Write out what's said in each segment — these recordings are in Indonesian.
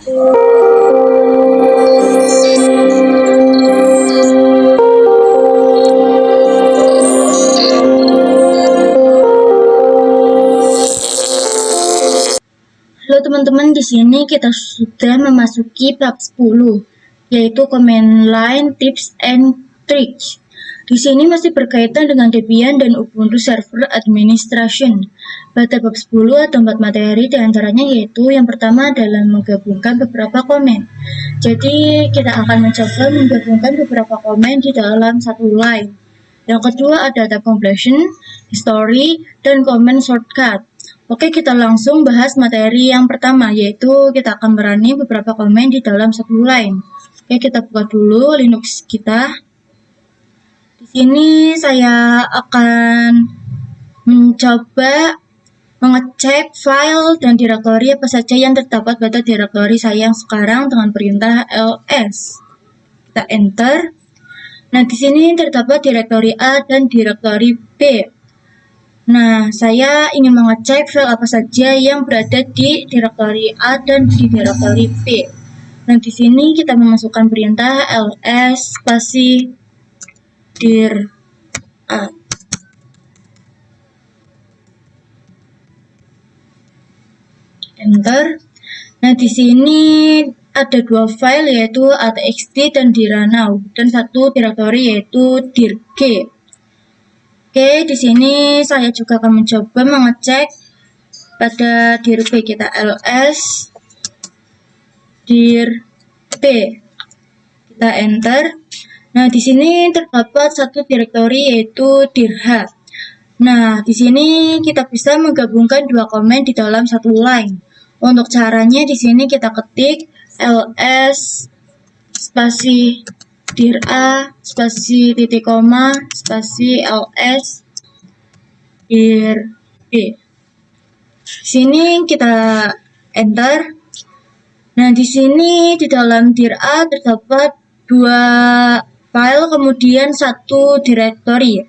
Halo teman-teman, di sini kita sudah memasuki bab 10, yaitu command line tips and tricks. Di sini masih berkaitan dengan Debian dan Ubuntu Server Administration. Pada bab 10 ada 4 materi, diantaranya yaitu yang pertama adalah menggabungkan beberapa komen. Jadi kita akan mencoba menggabungkan beberapa komen di dalam satu line. Yang kedua ada tab completion, history, dan comment shortcut. Oke, kita langsung bahas materi yang pertama, yaitu kita akan merunning beberapa komen di dalam satu line. Oke, kita buka dulu Linux kita. Di sini saya akan mencoba mengecek file dan direktori apa saja yang terdapat pada direktori saya yang sekarang dengan perintah ls. Kita enter. Nah, di sini terdapat direktori A dan direktori B. Nah, saya ingin mengecek file apa saja yang berada di direktori A dan di direktori B. Nah, di sini kita memasukkan perintah ls spasi dir A. Enter. Nah, di sini ada dua file yaitu atxt dan diranow dan satu direktori yaitu dirg. Oke, di sini saya juga akan mencoba mengecek pada dir B kita ls dir B. Kita enter. Nah, di sini terdapat satu direktori yaitu dirh. Nah, di sini kita bisa menggabungkan dua komen di dalam satu line. Untuk caranya di sini kita ketik ls spasi dir A spasi titik koma spasi ls dir B. Sini kita enter. Nah, di sini di dalam dir A terdapat dua file kemudian satu direktori.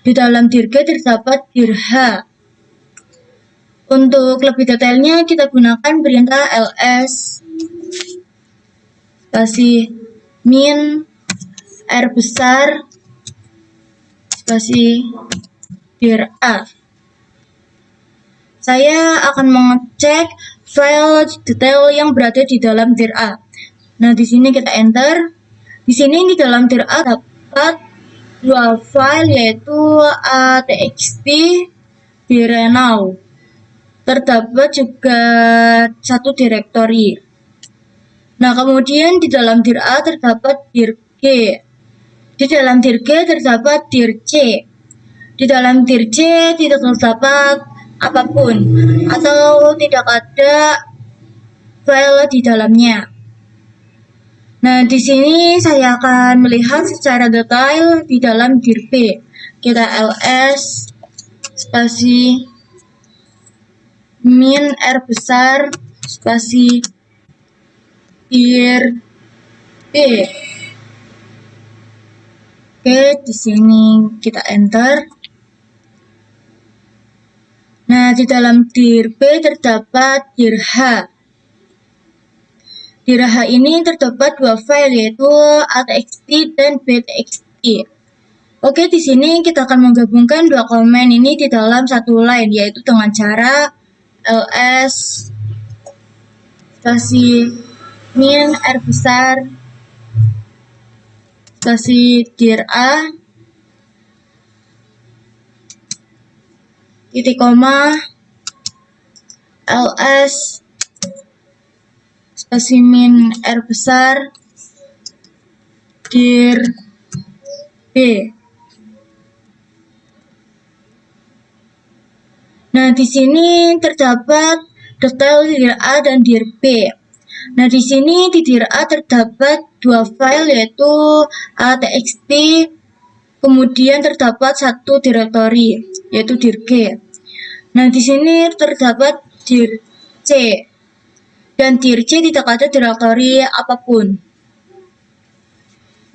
Di dalam dir G terdapat dir H. Untuk lebih detailnya kita gunakan perintah ls spasi min R besar spasi dir A. Saya akan mengecek file detail yang berada di dalam dir A. Nah, di sini kita enter. Di sini di dalam dir A terdapat dua file yaitu atxt diranow. Terdapat juga satu direktori. Nah, kemudian di dalam dir A terdapat dir G. Di dalam dir G terdapat dir C. Di dalam dir C tidak terdapat apapun atau tidak ada file di dalamnya. Nah, di sini saya akan melihat secara detail di dalam dir B. Kita ls spasi min R besar spasi dir B. Oke, di sini kita enter. Nah, di dalam dir B terdapat dir H. Dir H ini terdapat dua file yaitu atxt dan btxt. Oke, di sini kita akan menggabungkan dua komen ini di dalam satu line yaitu dengan cara ls spasi min R besar spasi dir A titik koma ls spasi min R besar dir B. Nah, di sini terdapat detail dir A dan dir B. Nah, di sini di dir A terdapat dua file yaitu atxt, kemudian terdapat satu direktori yaitu dir G. Nah, di sini terdapat dir C. Dan dir C tidak ada direktori apapun.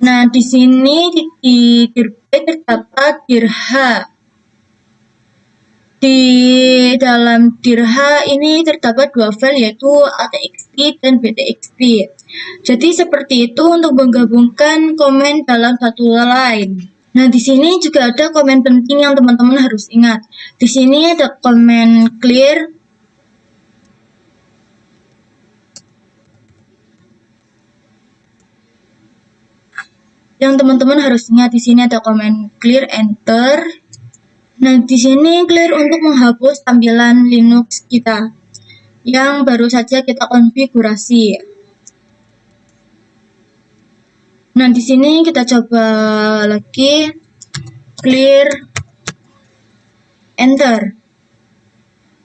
Nah, di sini di dir B terdapat dir H. Di dalam dirha ini terdapat dua file yaitu atxt dan btxt. Jadi seperti itu untuk menggabungkan komen dalam satu line. Nah, di sini juga ada komen penting yang teman-teman harus ingat. Di sini ada komen clear, yang teman-teman harus ingat. Di sini ada komen clear, enter. Nah, di sini clear untuk menghapus tampilan Linux kita yang baru saja kita konfigurasi. Nah, di sini kita coba lagi clear, enter.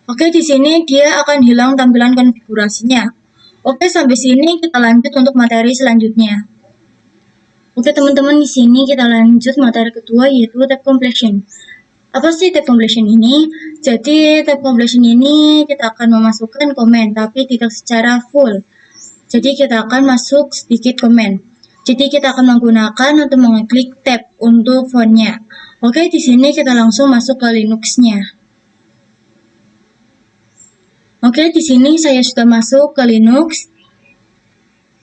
Oke, di sini dia akan hilang tampilan konfigurasinya. Oke, sampai sini kita lanjut untuk materi selanjutnya. Oke, teman-teman, di sini kita lanjut materi kedua yaitu tab completion. Apa sih tab completion ini? Jadi tab completion ini kita akan memasukkan komen tapi tidak secara full. Jadi kita akan masuk sedikit komen. Jadi kita akan menggunakan atau mengklik tab untuk fontnya. Oke, di sini kita langsung masuk ke Linux-nya. Oke, di sini saya sudah masuk ke Linux.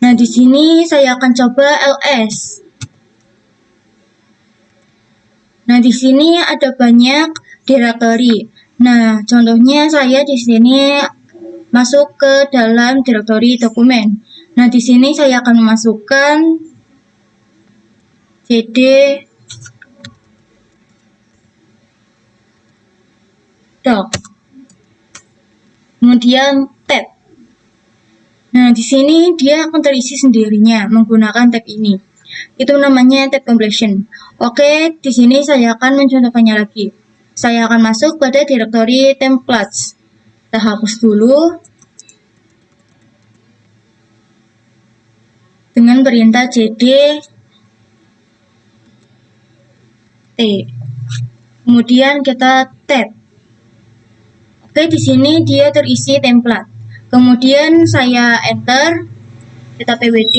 Nah, di sini saya akan coba ls. Nah, di sini ada banyak directory. Nah, contohnya saya di sini masuk ke dalam directory dokumen. Nah, di sini saya akan memasukkan cd doc. Kemudian tab. Nah, di sini dia akan terisi sendirinya menggunakan tab ini. Itu namanya tab completion. Oke, di sini saya akan mencontohkannya lagi. Saya akan masuk pada directory templates. Kita hapus dulu dengan perintah cd t. Kemudian kita tab. Oke, di sini dia terisi template. Kemudian saya enter, kita pwd.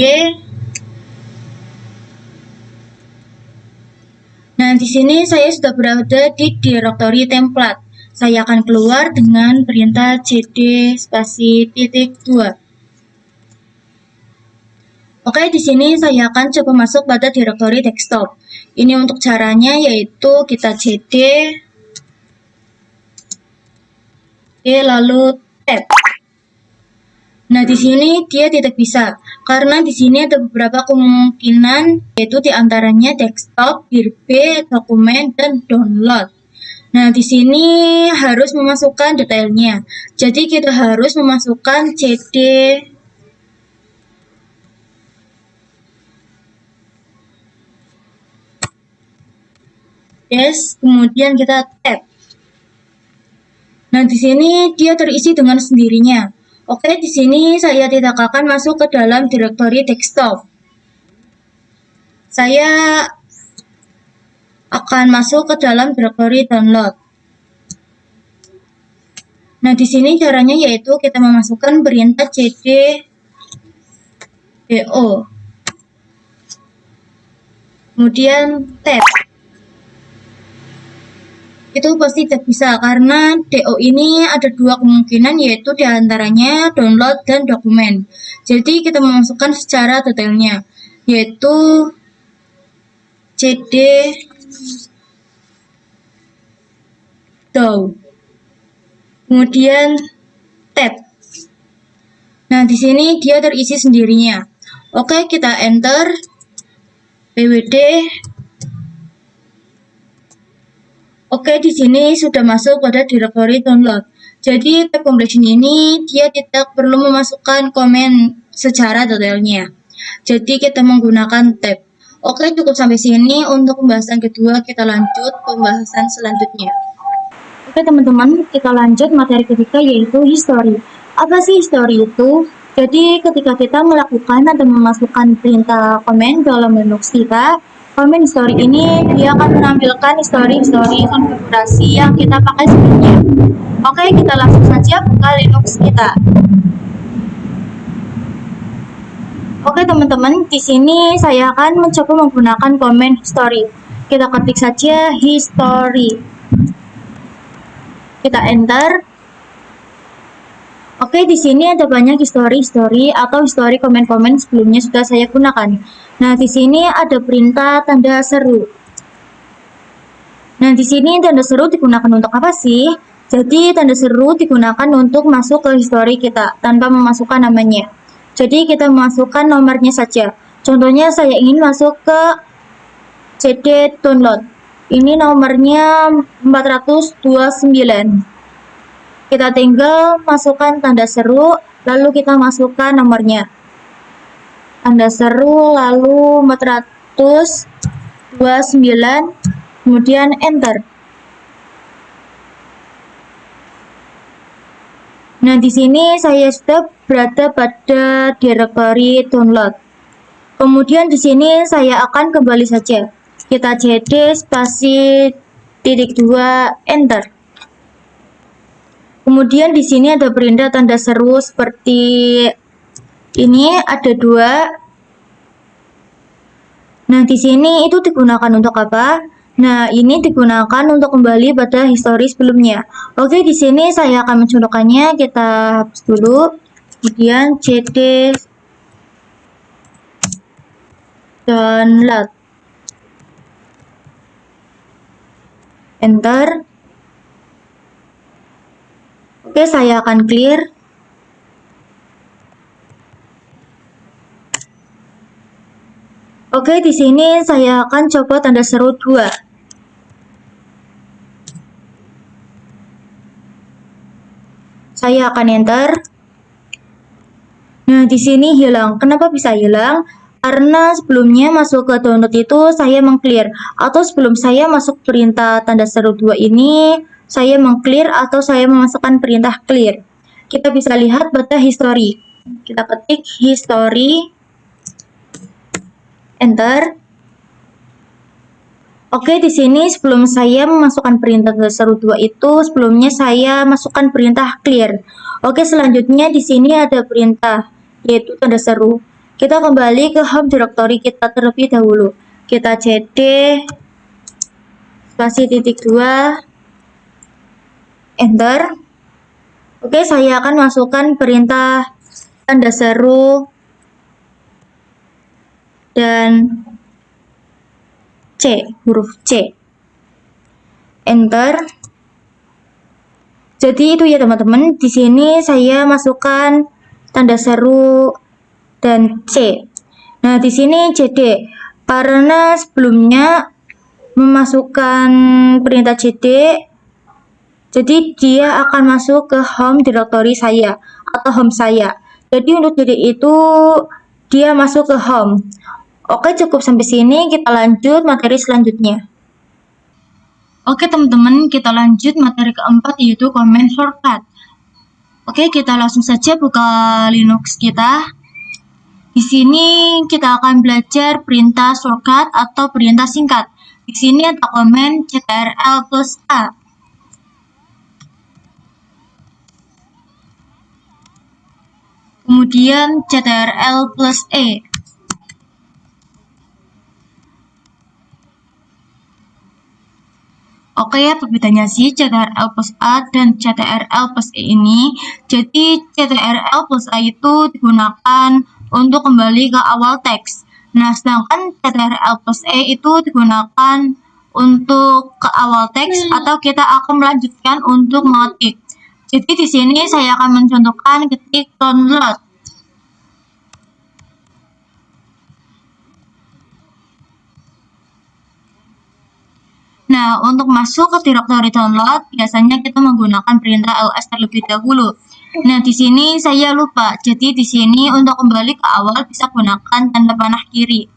Nah, di sini saya sudah berada di directory template. Saya akan keluar dengan perintah cd spasi titik 2. Oke, di sini saya akan coba masuk pada directory desktop. Ini untuk caranya yaitu kita cd lalu tab. Nah, di sini dia tidak bisa karena di sini ada beberapa kemungkinan yaitu diantaranya desktop, birb, dokumen, dan download. Nah, di sini harus memasukkan detailnya. Jadi kita harus memasukkan cd yes, kemudian kita tab. Nah, di sini dia terisi dengan sendirinya. Oke, di sini saya tidak akan masuk ke dalam directory desktop. Saya akan masuk ke dalam directory download. Nah, di sini caranya yaitu kita memasukkan perintah cd do. Kemudian tab. Itu pasti tidak bisa karena do ini ada dua kemungkinan yaitu diantaranya download dan dokumen. Jadi kita memasukkan secara detailnya yaitu cd do. Kemudian tab. Nah, di sini dia terisi sendirinya. Oke, kita enter pwd. Oke, di sini sudah masuk pada directory download. Jadi tab completion ini dia tidak perlu memasukkan komen secara detailnya. Jadi kita menggunakan tab. Oke, cukup sampai sini untuk pembahasan kedua. Kita lanjut pembahasan selanjutnya. Oke, teman-teman, kita lanjut materi ketiga yaitu history. Apa sih history itu? Jadi ketika kita melakukan atau memasukkan perintah komen dalam Linux kita, komen history ini dia akan menampilkan history konfigurasi yang kita pakai sebelumnya. Oke, kita langsung saja buka Linux kita. Oke, teman-teman, di sini saya akan mencoba menggunakan komen history. Kita ketik saja history. Kita enter. Oke, di sini ada banyak history atau history komen-komen sebelumnya sudah saya gunakan. Nah, di sini ada perintah tanda seru. Nah, di sini tanda seru digunakan untuk apa sih? Jadi, tanda seru digunakan untuk masuk ke history kita tanpa memasukkan namanya. Jadi, kita memasukkan nomornya saja. Contohnya, saya ingin masuk ke CD download. Ini nomornya 429. Kita tinggal masukkan tanda seru, lalu kita masukkan nomornya. Tanda seru, lalu 429, kemudian enter. Nah, di sini saya sudah berada pada directory download. Kemudian di sini saya akan kembali saja. Kita cd spasi .2 enter. Kemudian di sini ada perintah tanda seru seperti ini, ada 2. Nah, di sini itu digunakan untuk apa? Nah, ini digunakan untuk kembali pada histori sebelumnya. Oke, di sini saya akan mencontohkannya. Kita hapus dulu. Kemudian cd download. Enter. Oke, saya akan clear. Oke, di sini saya akan coba tanda seru 2. Saya akan enter. Nah, di sini hilang. Kenapa bisa hilang? Karena sebelumnya masuk ke download itu saya mengclear. Atau sebelum saya masuk perintah tanda seru 2 ini, saya mengclear atau saya memasukkan perintah clear. Kita bisa lihat pada history. Kita ketik history, enter. Oke, di sini sebelum saya memasukkan perintah tanda seru 2 itu, sebelumnya saya masukkan perintah clear. Oke, selanjutnya di sini ada perintah, yaitu tanda seru. Kita kembali ke home directory kita terlebih dahulu. Kita cd spasi .2 enter. Oke, saya akan masukkan perintah tanda seru dan C, huruf C. Enter. Jadi itu ya teman-teman. Di sini saya masukkan tanda seru dan C. Nah, di sini CD karena sebelumnya memasukkan perintah CD, jadi dia akan masuk ke home directory saya atau home saya. Jadi untuk CD itu dia masuk ke home. Oke, cukup sampai sini. Kita lanjut materi selanjutnya. Oke teman-teman, kita lanjut materi keempat, yaitu command shortcut. Oke, kita langsung saja buka Linux kita. Di sini kita akan belajar perintah shortcut atau perintah singkat. Di sini ada command ctrl+a. Kemudian ctrl+e. Oke, apa bedanya sih ctrl+a dan ctrl+e ini? Jadi ctrl+a itu digunakan untuk kembali ke awal teks. Nah, sedangkan ctrl+e itu digunakan untuk ke awal teks atau kita akan melanjutkan untuk mengetik. Jadi di sini saya akan mencontohkan ketik download. Nah, untuk masuk ke directory download, biasanya kita menggunakan perintah ls terlebih dahulu. Nah, di sini saya lupa. Jadi di sini untuk kembali ke awal bisa gunakan tanda panah kiri.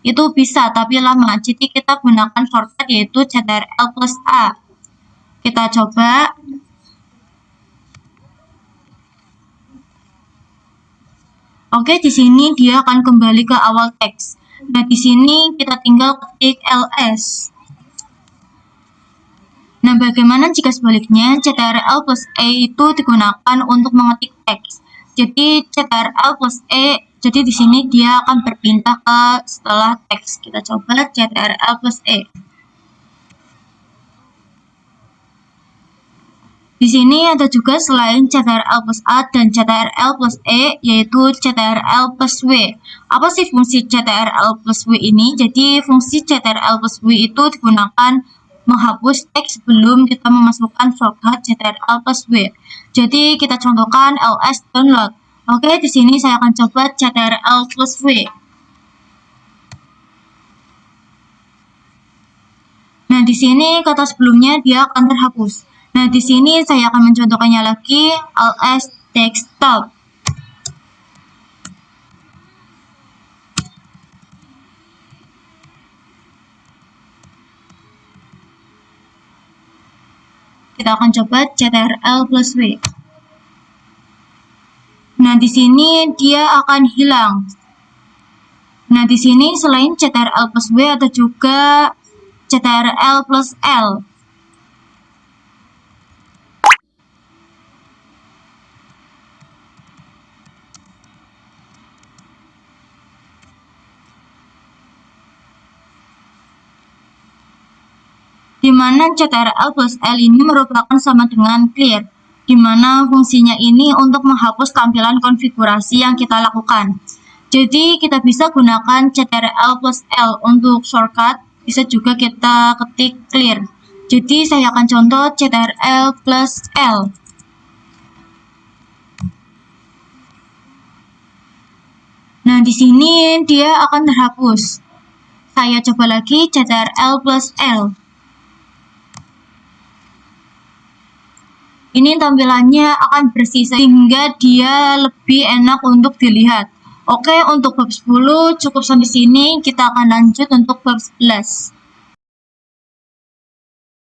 Itu bisa, tapi lama. Jadi kita gunakan shortcut yaitu ctrl+a. Kita coba. Oke, di sini dia akan kembali ke awal teks. Nah, di sini kita tinggal ketik ls. Nah, bagaimana jika sebaliknya ctrl+e itu digunakan untuk mengetik teks? Jadi ctrl+e, jadi di sini dia akan berpindah ke setelah teks. Kita coba ctrl+e. Di sini ada juga selain CTRL plus A dan CTRL plus E, yaitu CTRL plus W. Apa sih fungsi CTRL plus W ini? Jadi fungsi CTRL plus W itu digunakan menghapus teks sebelum kita memasukkan shortcut CTRL plus W. Jadi kita contohkan ls download. Oke, di sini saya akan coba CTRL plus W. Nah, di sini kata sebelumnya dia akan terhapus. Nah, di sini saya akan mencontohkannya lagi, ls desktop. Kita akan coba CTRL plus W. Nah, di sini dia akan hilang. Nah, di sini selain CTRL plus W ada juga CTRL plus L. Di mana CTRL plus L ini merupakan sama dengan clear, di mana fungsinya ini untuk menghapus tampilan konfigurasi yang kita lakukan. Jadi kita bisa gunakan CTRL plus L untuk shortcut, bisa juga kita ketik clear. Jadi saya akan contoh CTRL plus L. Nah, di sini dia akan terhapus. Saya coba lagi CTRL plus L. Ini tampilannya akan bersih sehingga dia lebih enak untuk dilihat. Oke, untuk bab 10 cukup sampai sini. Kita akan lanjut untuk bab 11.